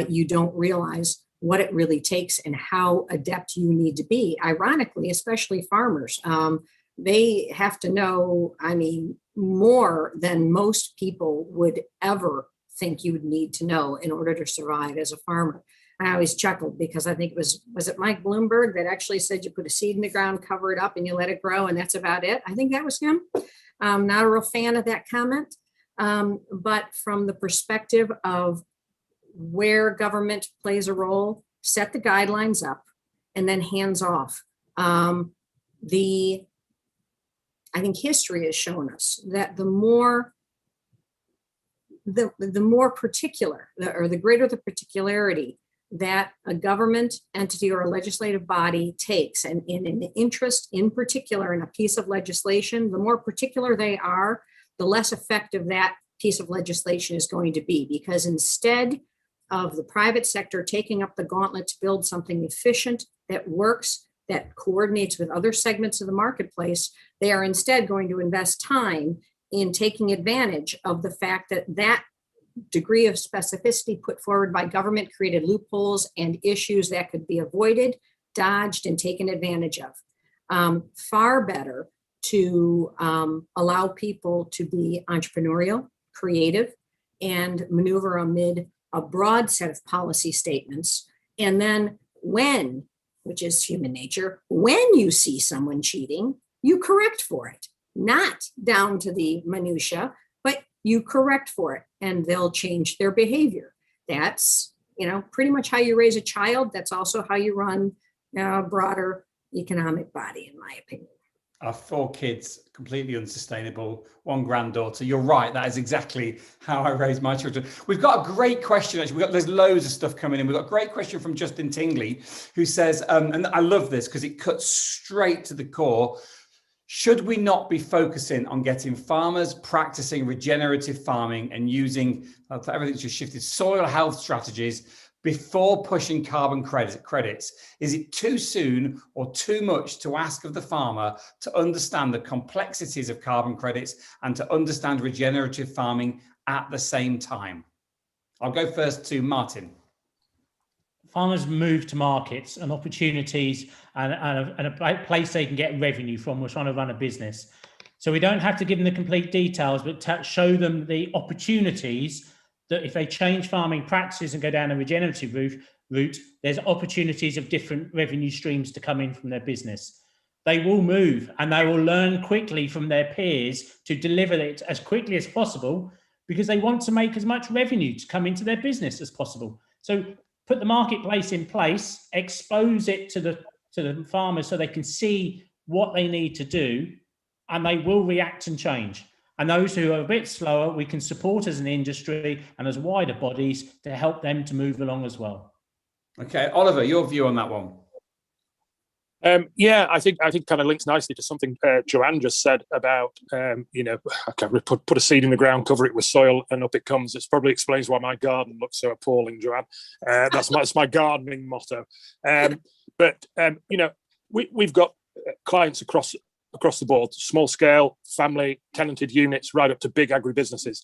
you don't realize what it really takes and how adept you need to be. Ironically, especially farmers, they have to know, more than most people would ever think you would need to know in order to survive as a farmer. I always chuckled because I think was it Mike Bloomberg that actually said you put a seed in the ground, cover it up, and you let it grow, and that's about it. I think that was him. I'm not a real fan of that comment, but from the perspective of where government plays a role, set the guidelines up, and then hands off. I think history has shown us that the more particular, or the greater the particularity that a government entity or a legislative body takes, and in an interest in particular in a piece of legislation, the more particular they are, the less effective that piece of legislation is going to be. Because instead of the private sector taking up the gauntlet to build something efficient that works, that coordinates with other segments of the marketplace, they are instead going to invest time in taking advantage of the fact that that degree of specificity put forward by government created loopholes and issues that could be avoided, dodged, and taken advantage of. Far better to allow people to be entrepreneurial, creative, and maneuver amid a broad set of policy statements. And then when, which is human nature, when you see someone cheating, you correct for it. Not down to the minutia, but you correct for it, and they'll change their behavior. That's, pretty much how you raise a child. That's also how you run a broader economic body, in my opinion. I have 4 kids, completely unsustainable, 1 granddaughter. You're right. That is exactly how I raise my children. We've got a great question. Actually, there's loads of stuff coming in. We've got a great question from Justin Tingley, who says, and I love this because it cuts straight to the core. Should we not be focusing on getting farmers practicing regenerative farming and using everything's just shifted soil health strategies before pushing carbon credits? Is it too soon or too much to ask of the farmer to understand the complexities of carbon credits and to understand regenerative farming at the same time? I'll go first to Martin. Farmers move to markets and opportunities and a place they can get revenue from. We're trying to run a business. So we don't have to give them the complete details, but show them the opportunities that if they change farming practices and go down a regenerative route, there's opportunities of different revenue streams to come in from their business. They will move and they will learn quickly from their peers to deliver it as quickly as possible, because they want to make as much revenue to come into their business as possible. So put the marketplace in place, expose it to the farmers so they can see what they need to do, and they will react and change. And those who are a bit slower, we can support as an industry and as wider bodies to help them to move along as well. Okay, Oliver, your view on that one? I think kind of links nicely to something Joanne just said about, put a seed in the ground, cover it with soil, and up it comes. It probably explains why my garden looks so appalling, Joanne. That's my gardening motto. We've got clients across the board, small scale, family, tenanted units, right up to big agribusinesses.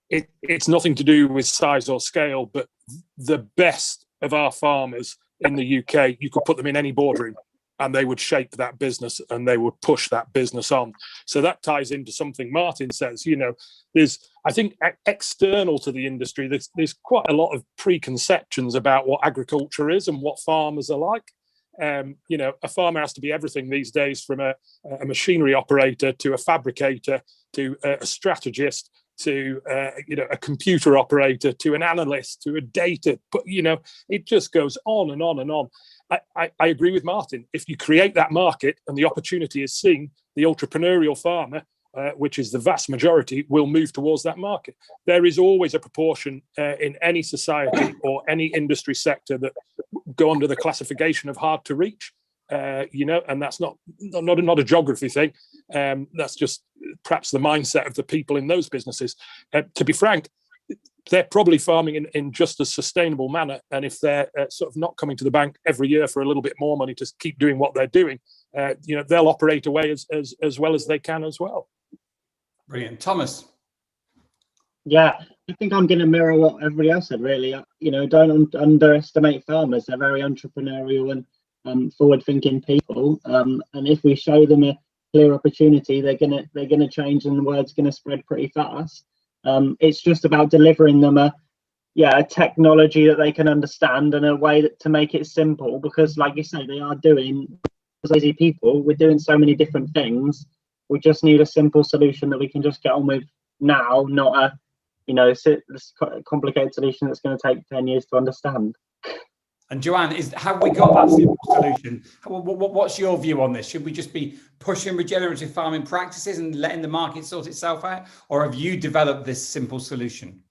It's nothing to do with size or scale, but the best of our farmers in the UK, you could put them in any boardroom and they would shape that business and they would push that business on. So that ties into something Martin says. There's, I think, external to the industry, there's quite a lot of preconceptions about what agriculture is and what farmers are like. A farmer has to be everything these days, from a machinery operator to a fabricator to a strategist to a computer operator to an analyst to a data. But it just goes on and on and on. I agree with Martin. If you create that market and the opportunity is seen, the entrepreneurial farmer, which is the vast majority, will move towards that market. There is always a proportion in any society or any industry sector that go under the classification of hard to reach, and that's not a geography thing. That's just perhaps the mindset of the people in those businesses. To be frank, they're probably farming in just a sustainable manner. And if they're sort of not coming to the bank every year for a little bit more money to keep doing what they're doing, they'll operate away as well as they can as well. Brilliant. Thomas? Yeah, I think I'm going to mirror what everybody else said, really. Don't underestimate farmers. They're very entrepreneurial and forward-thinking people. And if we show them a clear opportunity, they're gonna change, and the word's going to spread pretty fast. It's just about delivering them a technology that they can understand and a way to make it simple, because like you say, they are doing, as lazy people, we're doing so many different things. We just need a simple solution that we can just get on with now, not this complicated solution that's going to take 10 years to understand. And Joanne, have we got that simple solution? What's your view on this? Should we just be pushing regenerative farming practices and letting the market sort itself out? Or have you developed this simple solution?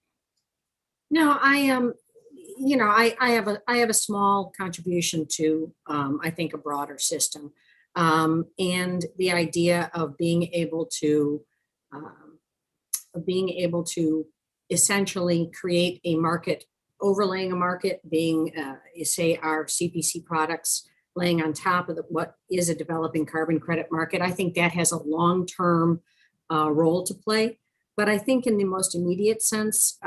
No, I have a small contribution to, I think, a broader system. And the idea of being able to essentially create a market, overlaying a market, being say our CPC products laying on top of what is a developing carbon credit market. I think that has a long-term role to play. But I think in the most immediate sense,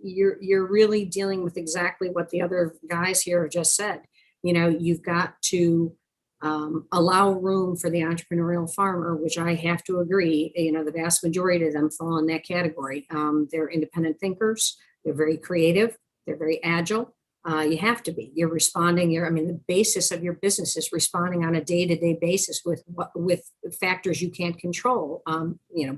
you're really dealing with exactly what the other guys here have just said. You've got to allow room for the entrepreneurial farmer, which I have to agree, the vast majority of them fall in that category. They're independent thinkers. They're very creative. They're very agile. You have to be. You're responding. The basis of your business is responding on a day-to-day basis with factors you can't control.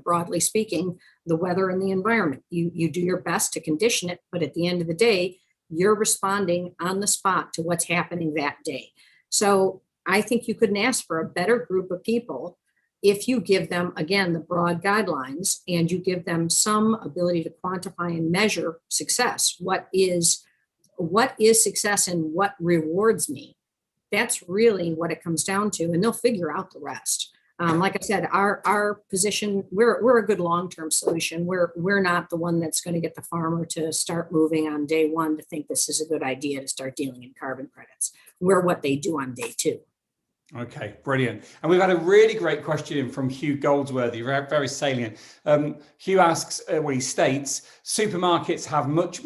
Broadly speaking, the weather and the environment. You do your best to condition it, but at the end of the day, you're responding on the spot to what's happening that day. So I think you couldn't ask for a better group of people if you give them, again, the broad guidelines, and you give them some ability to quantify and measure success. What is success and what rewards me? That's really what it comes down to, and they'll figure out the rest. Like I said, our position, we're a good long-term solution. We're not the one that's going to get the farmer to start moving on day one to think this is a good idea to start dealing in carbon credits. We're what they do on day two. Okay, brilliant. And we've had a really great question in from Hugh Goldsworthy, very, very salient. Hugh asks, he states, supermarkets have much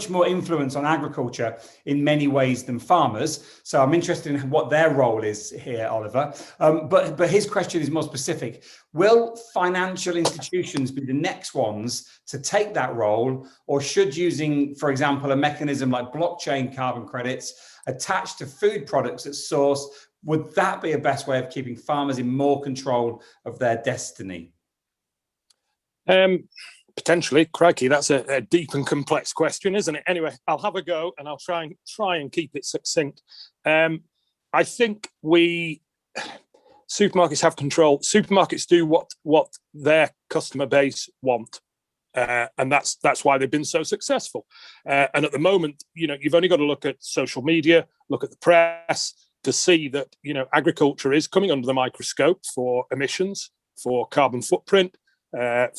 more influence on agriculture in many ways than farmers. So I'm interested in what their role is here, Oliver. But his question is more specific. Will financial institutions be the next ones to take that role, or should using, for example, a mechanism like blockchain carbon credits attached to food products at source, would that be a best way of keeping farmers in more control of their destiny? Potentially. Crikey, that's a deep and complex question, isn't it? Anyway, I'll have a go and I'll try and keep it succinct. I think supermarkets have control. Supermarkets do what their customer base want. And that's why they've been so successful. And at the moment, you've only got to look at social media, look at the press, to see that agriculture is coming under the microscope for emissions, for carbon footprint,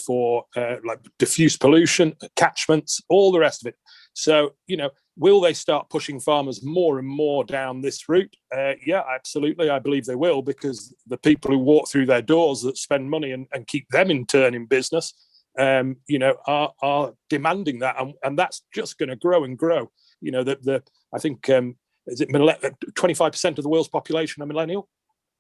for like diffuse pollution, catchments, all the rest of it. So will they start pushing farmers more and more down this route? Yeah, absolutely. I believe they will, because the people who walk through their doors that spend money and keep them in turn in business, are demanding that, and that's just going to grow and grow. I think is it 25% of the world's population are millennial?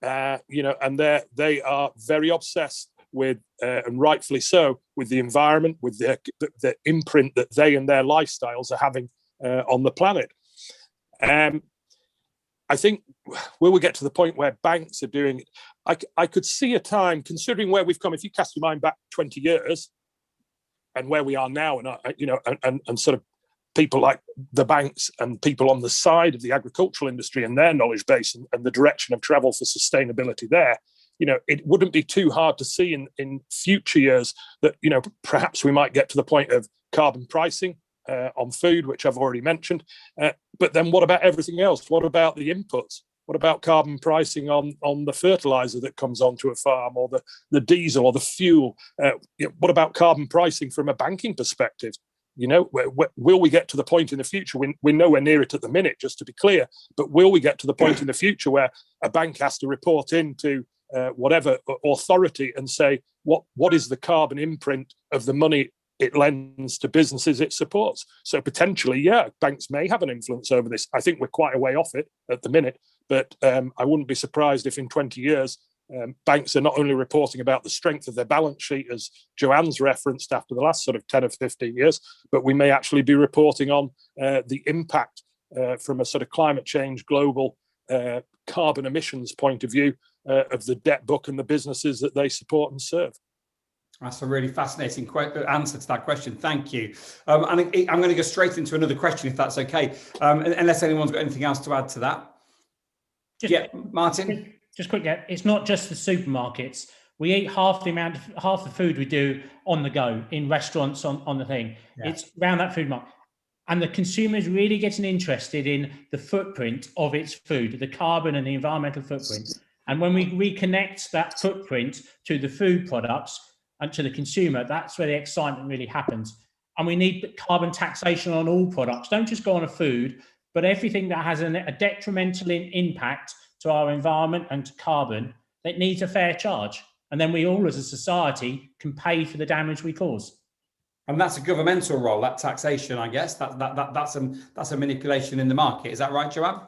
And they are very obsessed with, and rightfully so, with the environment, with the imprint that they and their lifestyles are having on the planet. I think will we get to the point where banks are doing it? I could see a time, considering where we've come, if you cast your mind back 20 years and where we are now, and sort of people like the banks and people on the side of the agricultural industry and their knowledge base and the direction of travel for sustainability there, it wouldn't be too hard to see in future years that, perhaps we might get to the point of carbon pricing on food, which I've already mentioned. But then what about everything else? What about the inputs? What about carbon pricing on the fertilizer that comes onto a farm, or the diesel or the fuel? What about carbon pricing from a banking perspective? Will we get to the point in the future? We're nowhere near it at the minute, just to be clear, but will we get to the point in the future where a bank has to report into whatever authority and say, what is the carbon imprint of the money it lends to businesses it supports? So potentially, yeah, banks may have an influence over this. I think we're quite a way off it at the minute, but I wouldn't be surprised if in 20 years, banks are not only reporting about the strength of their balance sheet, as Joanne's referenced after the last sort of 10 or 15 years, but we may actually be reporting on the impact from a sort of climate change, global carbon emissions point of view of the debt book and the businesses that they support and serve. That's a really fascinating answer to that question. Thank you. And I'm going to go straight into another question, if that's okay, unless anyone's got anything else to add to that. Martin? Just quickly, it's not just the supermarkets. We eat half the food we do on the go in restaurants on the thing. Yeah. It's around that food market. And the consumer is really getting interested in the footprint of its food, the carbon and the environmental footprint. And when we reconnect that footprint to the food products and to the consumer, that's where the excitement really happens. And we need carbon taxation on all products. Don't just go on a food, but everything that has a detrimental impact to our environment and to carbon, that needs a fair charge. And then we all as a society can pay for the damage we cause. And that's a governmental role, that taxation, I guess. That's a manipulation in the market. Is that right, Joanne?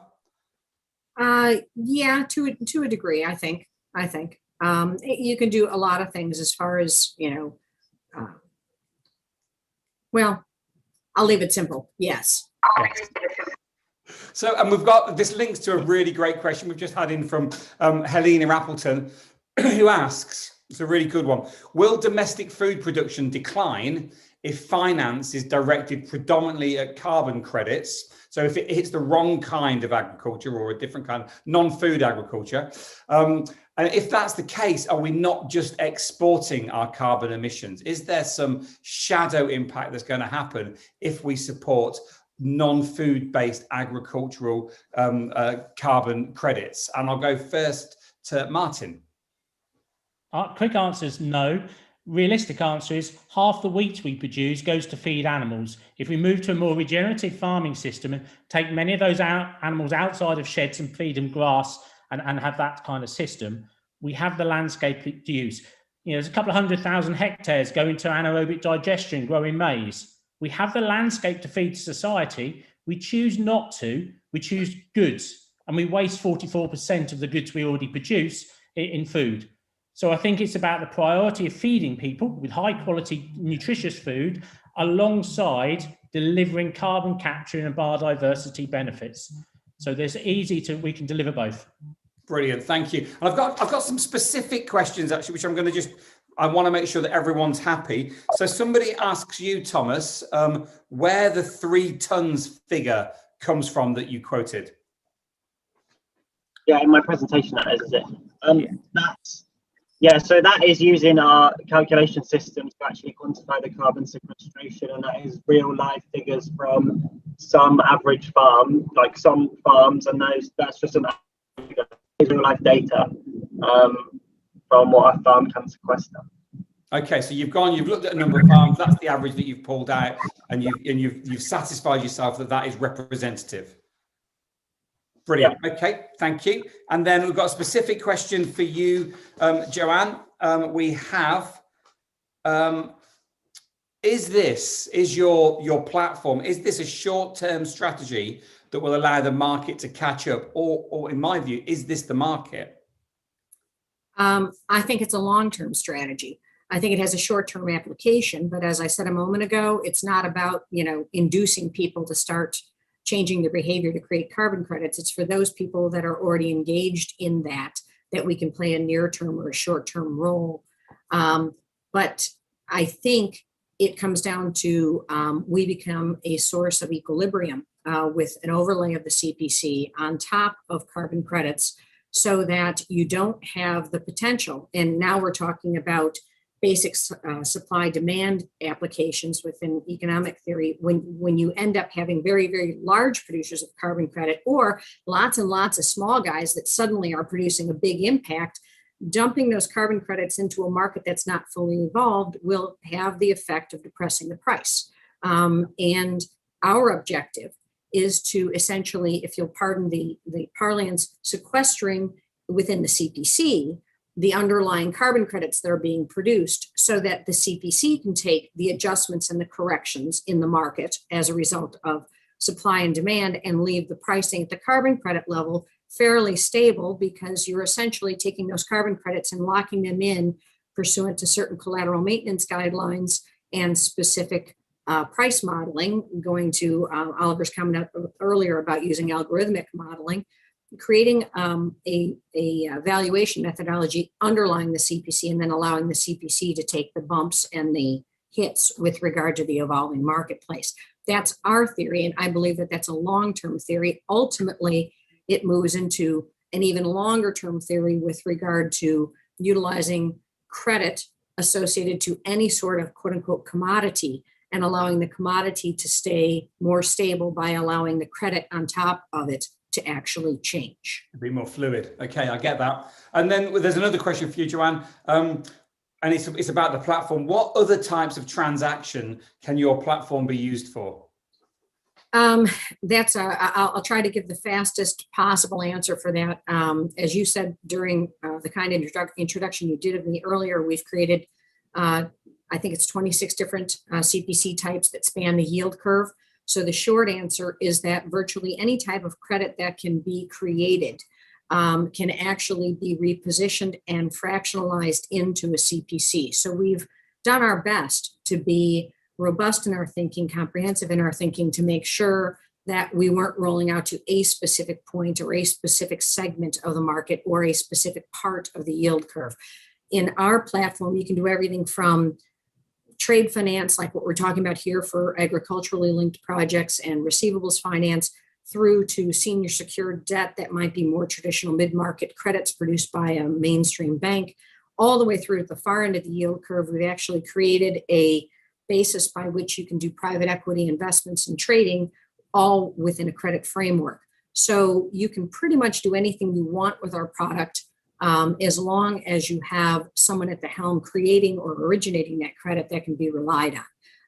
Yeah, to a degree, I think. You can do a lot of things as far as, well, I'll leave it simple. Yes. So, and we've got, this links to a really great question we've just had in from Helena Appleton, who asks, it's a really good one. Will domestic food production decline if finance is directed predominantly at carbon credits? So if it hits the wrong kind of agriculture or a different kind of non-food agriculture, and if that's the case, are we not just exporting our carbon emissions? Is there some shadow impact that's going to happen if we support non-food based agricultural carbon credits? And I'll go first to Martin. Quick answer is no. Realistic answer is half the wheat we produce goes to feed animals. If we move to a more regenerative farming system and take many of those animals outside of sheds and feed them grass and have that kind of system, we have the landscape to use. There's a couple of 100,000 hectares going to anaerobic digestion, growing maize. We have the landscape to feed society. We choose not to. We choose goods, and we waste 44% of the goods we already produce in food. So I think it's about the priority of feeding people with high quality, nutritious food alongside delivering carbon capture and biodiversity benefits. So we can deliver both. Brilliant, thank you. And I've got some specific questions actually, which I'm going to I want to make sure that everyone's happy. So somebody asks you, Thomas, where the 3 tons figure comes from that you quoted. Yeah, in my presentation that is it? So that is using our calculation systems to actually quantify the carbon sequestration, and that is real life figures from some average farm, like some farms, and that's just an real life data from what a farm can sequester. Okay, so you've looked at a number of farms, that's the average that you've pulled out, and you've satisfied yourself that is representative. Brilliant. Yeah. Okay, thank you. And then we've got a specific question for you, Joanne. We have, is your platform, is this a short-term strategy that will allow the market to catch up, or in my view, is this the market? I think it's a long-term strategy. I think it has a short-term application, but as I said a moment ago, it's not about, inducing people to start changing their behavior to create carbon credits. It's for those people that are already engaged in that we can play a near-term or a short-term role. But I think it comes down to we become a source of equilibrium with an overlay of the CPC on top of carbon credits, so that you don't have the potential. And now we're talking about basic supply demand applications within economic theory. When you end up having very, very large producers of carbon credit, or lots and lots of small guys that suddenly are producing a big impact, dumping those carbon credits into a market that's not fully evolved will have the effect of depressing the price. And our objective is to essentially, if you'll pardon the parlance, sequestering within the CPC the underlying carbon credits that are being produced, so that the CPC can take the adjustments and the corrections in the market as a result of supply and demand, and leave the pricing at the carbon credit level fairly stable, because you're essentially taking those carbon credits and locking them in pursuant to certain collateral maintenance guidelines and specific price modeling. Going to Oliver's comment up earlier about using algorithmic modeling, creating a valuation methodology underlying the CPC, and then allowing the CPC to take the bumps and the hits with regard to the evolving marketplace. That's our theory, and I believe that that's a long-term theory. Ultimately, it moves into an even longer-term theory with regard to utilizing credit associated to any sort of quote-unquote commodity, and allowing the commodity to stay more stable by allowing the credit on top of it to actually change. Be more fluid. Okay, I get that. And then there's another question for you, Joanne, and it's about the platform. What other types of transaction can your platform be used for? I'll try to give the fastest possible answer for that. As you said during the kind of introduction you did of me earlier, we've created, I think it's 26 different CPC types that span the yield curve. So the short answer is that virtually any type of credit that can be created can actually be repositioned and fractionalized into a CPC. So we've done our best to be robust in our thinking, comprehensive in our thinking, to make sure that we weren't rolling out to a specific point or a specific segment of the market or a specific part of the yield curve. In our platform, you can do everything from trade finance, like what we're talking about here for agriculturally linked projects and receivables finance, through to senior secured debt that might be more traditional mid-market credits produced by a mainstream bank, all the way through to the far end of the yield curve. We've actually created a basis by which you can do private equity investments and trading, all within a credit framework. So you can pretty much do anything you want with our product, as long as you have someone at the helm creating or originating that credit that can be relied on.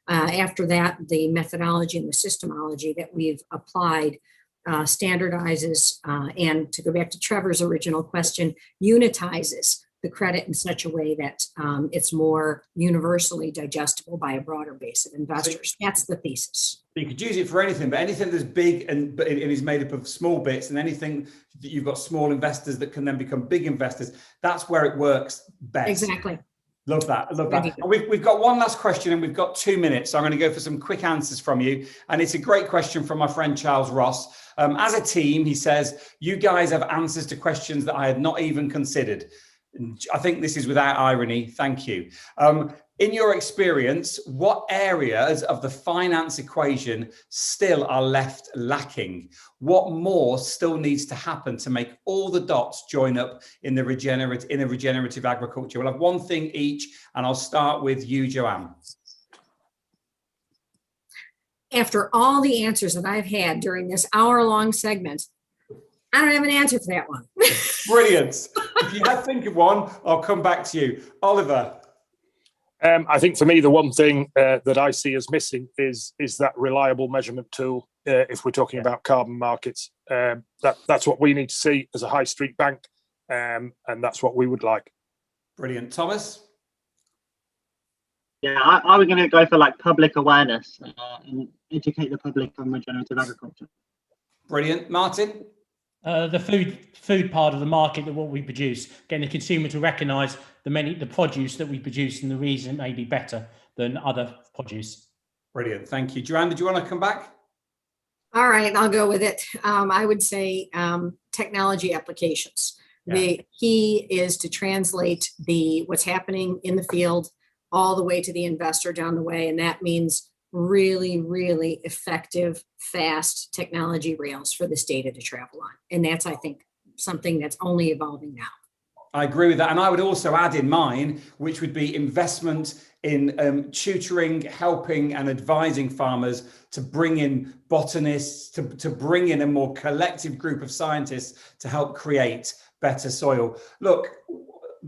After that, the methodology and the systemology that we've applied standardizes, and to go back to Trevor's original question, unitizes the credit in such a way that it's more universally digestible by a broader base of investors. That's the thesis. You could use it for anything, but anything that's big and is made up of small bits, and anything that you've got small investors that can then become big investors, that's where it works best. Exactly. Love that. I love that. And we've got one last question, and we've got 2 minutes. So I'm going to go for some quick answers from you. And it's a great question from my friend Charles Ross. As a team, he says, you guys have answers to questions that I had not even considered. I think this is without irony. Thank you. In your experience, what areas of the finance equation still are left lacking? What more still needs to happen to make all the dots join up in the regenerative agriculture? We'll have one thing each, and I'll start with you, Joanne. After all the answers that I've had during this hour-long segment, I don't have an answer for that one. Brilliant. If you had to think of one, I'll come back to you. Oliver. I think for me, the one thing that I see as missing is that reliable measurement tool. If we're talking about carbon markets, that's what we need to see as a high street bank, and that's what we would like. Brilliant. Thomas? Yeah, I was going to go for like public awareness and educate the public on regenerative agriculture. Brilliant. Martin? The food part of the market, that what we produce, getting the consumer to recognise the produce that we produce and the reason it may be better than other produce. Brilliant. Thank you. Joanne, did you want to come back? All right, I'll go with it. I would say technology applications. Yeah. The key is to translate what's happening in the field all the way to the investor down the way. And that means really, really effective, fast technology rails for this data to travel on. And that's, I think, something that's only evolving now. I agree with that. And I would also add in mine, which would be investment in tutoring, helping and advising farmers to bring in botanists, to bring in a more collective group of scientists to help create better soil. Look,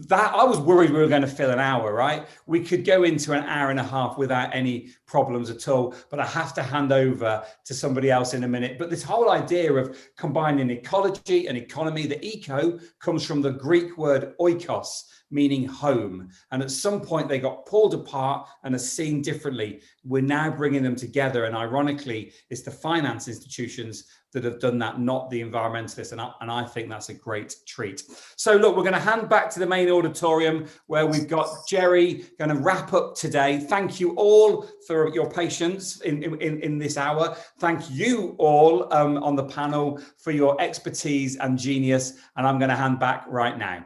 that I was worried we were going to fill an hour, right? We could go into an hour and a half without any problems at all, but I have to hand over to somebody else in a minute. But this whole idea of combining ecology and economy, the eco comes from the Greek word oikos, meaning home. And at some point they got pulled apart and are seen differently. We're now bringing them together. And ironically, it's the finance institutions that have done that, not the environmentalists. And I think that's a great treat. So look, we're going to hand back to the main auditorium where we've got Jerry going to wrap up today. Thank you all for your patience in this hour. Thank you all on the panel for your expertise and genius. And I'm going to hand back right now.